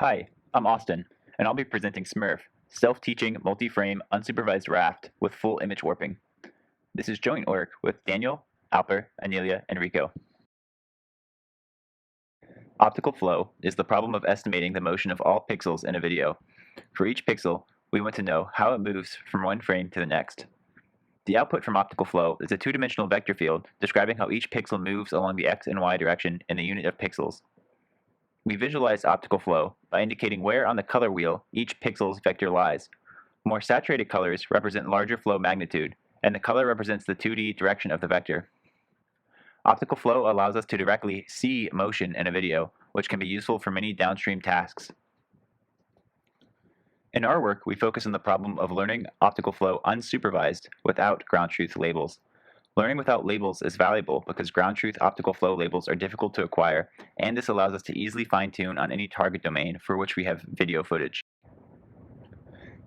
Hi, I'm Austin, and I'll be presenting SMURF, Self-Teaching Multi-Frame Unsupervised RAFT with FullImage Warping. This is joint work with Daniel, Alper, Anelia, and Rico. Optical flow is the problem of estimating the motion of all pixels in a video. For each pixel, we want to know how it moves from one frame to the next. The output from optical flow is a two-dimensional vector field describing how each pixel moves along the x and y direction in the unit of pixels. We visualize optical flow by indicating where on the color wheel each pixel's vector lies. More saturated colors represent larger flow magnitude, and the color represents the 2D direction of the vector. Optical flow allows us to directly see motion in a video, which can be useful for many downstream tasks. In our work, we focus on the problem of learning optical flow unsupervised without ground truth labels. Learning without labels is valuable because ground truth optical flow labels are difficult to acquire, and this allows us to easily fine-tune on any target domain for which we have video footage.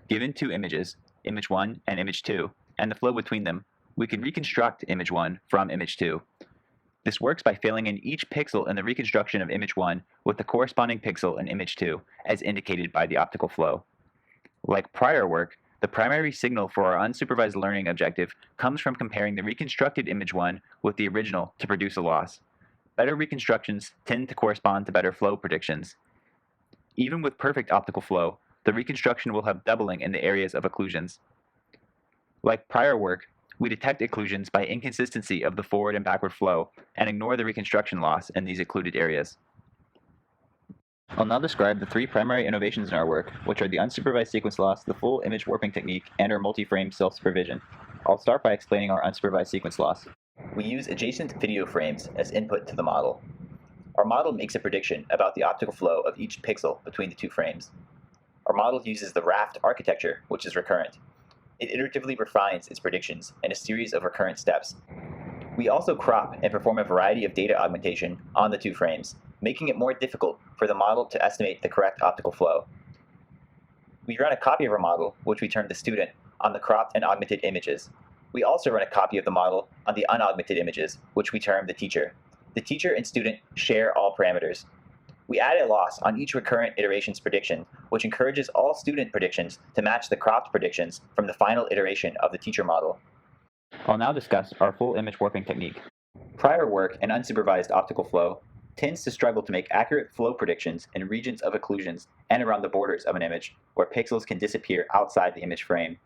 Given two images, image 1 and image 2, and the flow between them, we can reconstruct image 1 from image 2. This works by filling in each pixel in the reconstruction of image 1 with the corresponding pixel in image 2, as indicated by the optical flow. Like prior work, the primary signal for our unsupervised learning objective comes from comparing the reconstructed image 1 with the original to produce a loss. Better reconstructions tend to correspond to better flow predictions. Even with perfect optical flow, the reconstruction will have doubling in the areas of occlusions. Like prior work, we detect occlusions by inconsistency of the forward and backward flow and ignore the reconstruction loss in these occluded areas. I'll now describe the three primary innovations in our work, which are the unsupervised sequence loss, the FullImage Warping technique, and our multi-frame self-supervision. I'll start by explaining our unsupervised sequence loss. We use adjacent video frames as input to the model. Our model makes a prediction about the optical flow of each pixel between the two frames. Our model uses the RAFT architecture, which is recurrent. It iteratively refines its predictions in a series of recurrent steps. We also crop and perform a variety of data augmentation on the two frames, making it more difficult for the model to estimate the correct optical flow. We run a copy of our model, which we term the student, on the cropped and augmented images. We also run a copy of the model on the unaugmented images, which we term the teacher. The teacher and student share all parameters. We add a loss on each recurrent iteration's prediction, which encourages all student predictions to match the cropped predictions from the final iteration of the teacher model. I'll now discuss our FullImage Warping technique. Prior work in unsupervised optical flow tends to struggle to make accurate flow predictions in regions of occlusions and around the borders of an image, where pixels can disappear outside the image frame.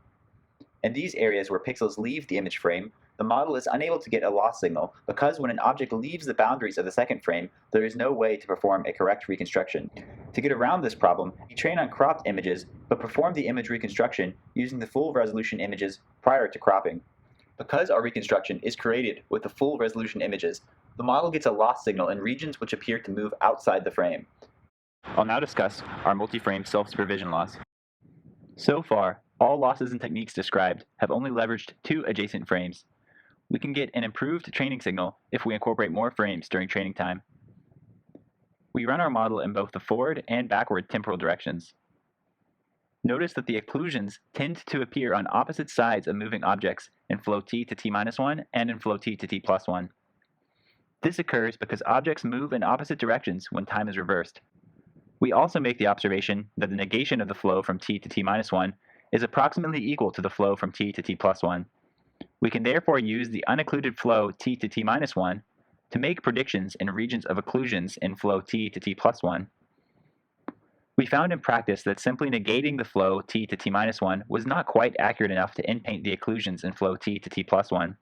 In these areas where pixels leave the image frame, the model is unable to get a loss signal because when an object leaves the boundaries of the second frame, there is no way to perform a correct reconstruction. To get around this problem, we train on cropped images, but perform the image reconstruction using the full resolution images prior to cropping. Because our reconstruction is created with the full resolution images, the model gets a loss signal in regions which appear to move outside the frame. I'll now discuss our multi-frame self-supervision loss. So far, all losses and techniques described have only leveraged two adjacent frames. We can get an improved training signal if we incorporate more frames during training time. We run our model in both the forward and backward temporal directions. Notice that the occlusions tend to appear on opposite sides of moving objects in flow t to t-1 and in flow t to t+1. This occurs because objects move in opposite directions when time is reversed. We also make the observation that the negation of the flow from t to t-1 is approximately equal to the flow from t to t+1. We can therefore use the unoccluded flow t to t-1 to make predictions in regions of occlusions in flow t to t+1. We found in practice that simply negating the flow t to t-1 was not quite accurate enough to inpaint the occlusions in flow t to t+1.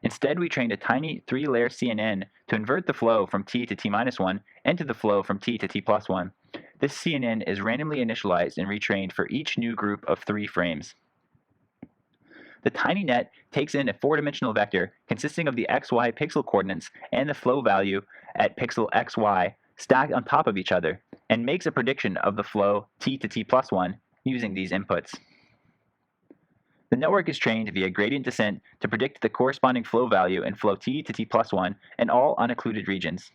Instead, we trained a tiny 3-layer CNN to invert the flow from t to t-1 into the flow from t to t+1. This CNN is randomly initialized and retrained for each new group of 3 frames. The tiny net takes in a 4-dimensional vector consisting of the xy pixel coordinates and the flow value at pixel xy stacked on top of each other, and makes a prediction of the flow t to t+1 using these inputs. The network is trained via gradient descent to predict the corresponding flow value in flow t to t+1 in all unoccluded regions.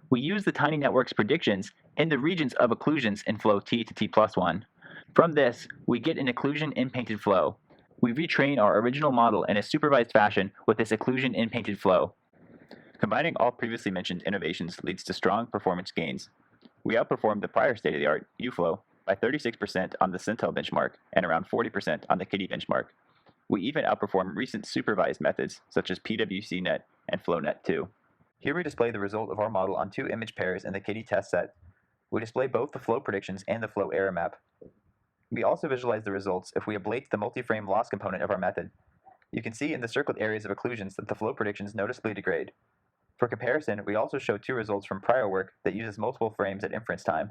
We use the tiny network's predictions in the regions of occlusions in flow t to t+1. From this, we get an occlusion in-painted flow. We retrain our original model in a supervised fashion with this occlusion in-painted flow. Combining all previously mentioned innovations leads to strong performance gains. We outperformed the prior state-of-the-art, UFlow, by 36% on the Centel benchmark and around 40% on the Kitty benchmark. We even outperformed recent supervised methods such as PWC-Net and FlowNet2. Here we display the result of our model on two image pairs in the Kitty test set. We display both the flow predictions and the flow error map. We also visualize the results if we ablate the multi-frame loss component of our method. You can see in the circled areas of occlusions that the flow predictions noticeably degrade. For comparison, we also show two results from prior work that uses multiple frames at inference time.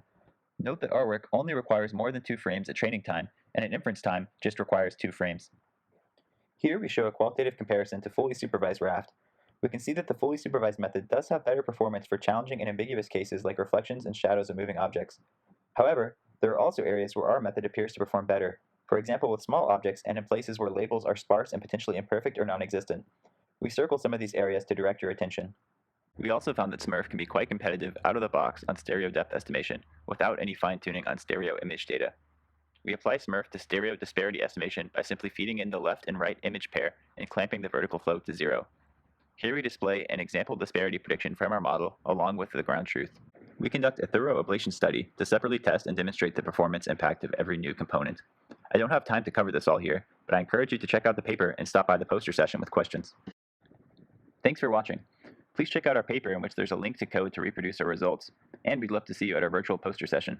Note that our work only requires more than 2 frames at training time, and at inference time just requires 2 frames. Here we show a qualitative comparison to fully supervised RAFT. We can see that the fully supervised method does have better performance for challenging and ambiguous cases like reflections and shadows of moving objects. However, there are also areas where our method appears to perform better, for example with small objects and in places where labels are sparse and potentially imperfect or non-existent. We circle some of these areas to direct your attention. We also found that SMURF can be quite competitive out of the box on stereo depth estimation without any fine-tuning on stereo image data. We apply SMURF to stereo disparity estimation by simply feeding in the left and right image pair and clamping the vertical flow to 0. Here we display an example disparity prediction from our model along with the ground truth. We conduct a thorough ablation study to separately test and demonstrate the performance impact of every new component. I don't have time to cover this all here, but I encourage you to check out the paper and stop by the poster session with questions. Thanks for watching. Please check out our paper in which there's a link to code to reproduce our results, and we'd love to see you at our virtual poster session.